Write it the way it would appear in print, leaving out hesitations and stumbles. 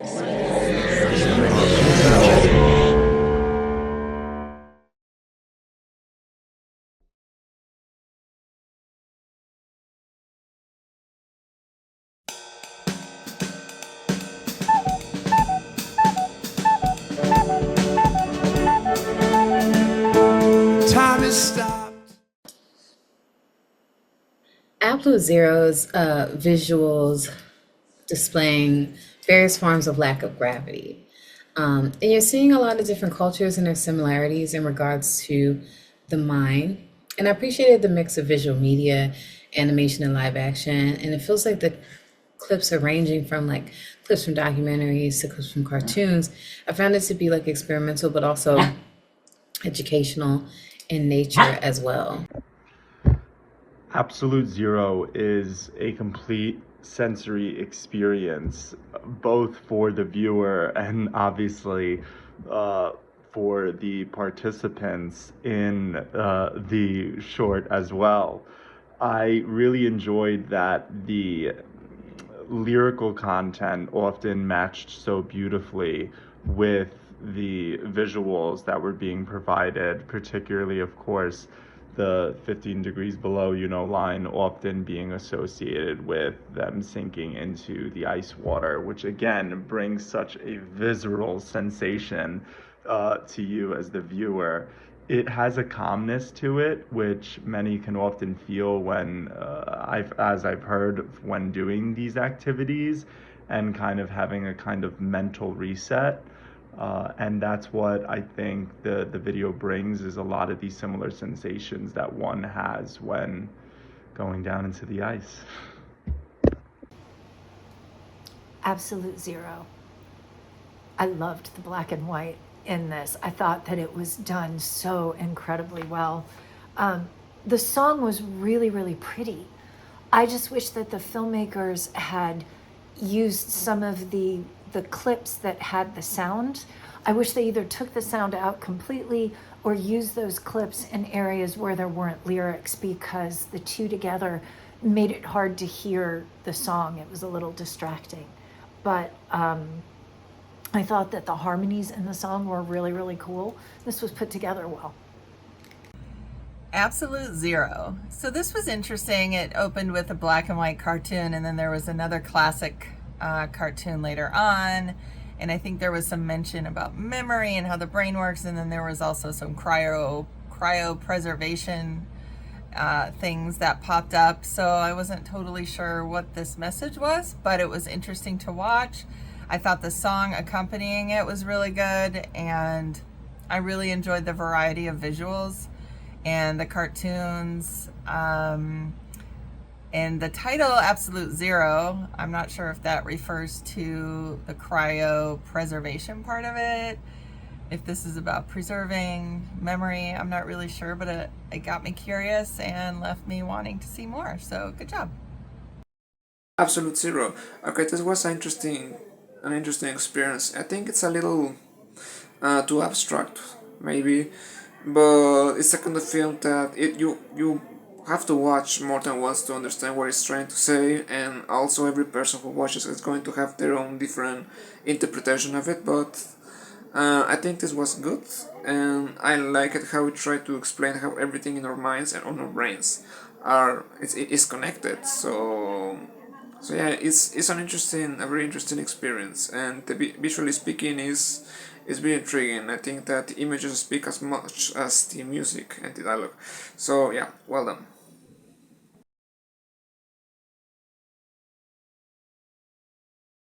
Time is stopped. Absolute Zero's visuals displaying various forms of lack of gravity. And you're seeing a lot of different cultures and their similarities in regards to the mind. And I appreciated the mix of visual media, animation, and live action. And it feels like the clips are ranging from like clips from documentaries to clips from cartoons. I found it to be like experimental, but also educational in nature as well. Absolute Zero is a complete sensory experience, both for the viewer and obviously uh, for the participants in the short as well. I really enjoyed that the lyrical content often matched so beautifully with the visuals that were being provided, particularly, of course, the 15 degrees below, line often being associated with them sinking into the ice water, which again brings such a visceral sensation to you as the viewer. It has a calmness to it, which many can often feel when as I've heard, when doing these activities, and kind of having a kind of mental reset. And that's what I think the video brings, is a lot of these similar sensations that one has when going down into the ice. Absolute Zero. I loved the black and white in this. I thought that it was done so incredibly well. Um, the song was really, really pretty. I just wish that the filmmakers had used some of the clips that had the sound. I wish they either took the sound out completely or used those clips in areas where there weren't lyrics, because the two together made it hard to hear the song. It was a little distracting. But I thought that the harmonies in the song were really, really cool. This was put together well. Absolute Zero. So this was interesting. It opened with a black and white cartoon, and then there was another classic cartoon later on. And I think there was some mention about memory and how the brain works. And then there was also some cryopreservation things that popped up. So I wasn't totally sure what this message was, but it was interesting to watch. I thought the song accompanying it was really good, and I really enjoyed the variety of visuals and the cartoons. And the title, Absolute Zero, I'm not sure if that refers to the cryopreservation part of it, if this is about preserving memory. I'm not really sure, but it got me curious and left me wanting to see more. So good job. Absolute Zero. Okay, this was an interesting experience. I think it's a little too abstract, maybe, but it's the kind of film that you have to watch more than once to understand what it's trying to say, and also every person who watches is going to have their own different interpretation of it. But I think this was good, and I like it how it tried to explain how everything in our minds and on our brains is connected. So yeah, it's a very interesting experience, and visually speaking is very intriguing. I think that the images speak as much as the music and the dialogue. So yeah, well done.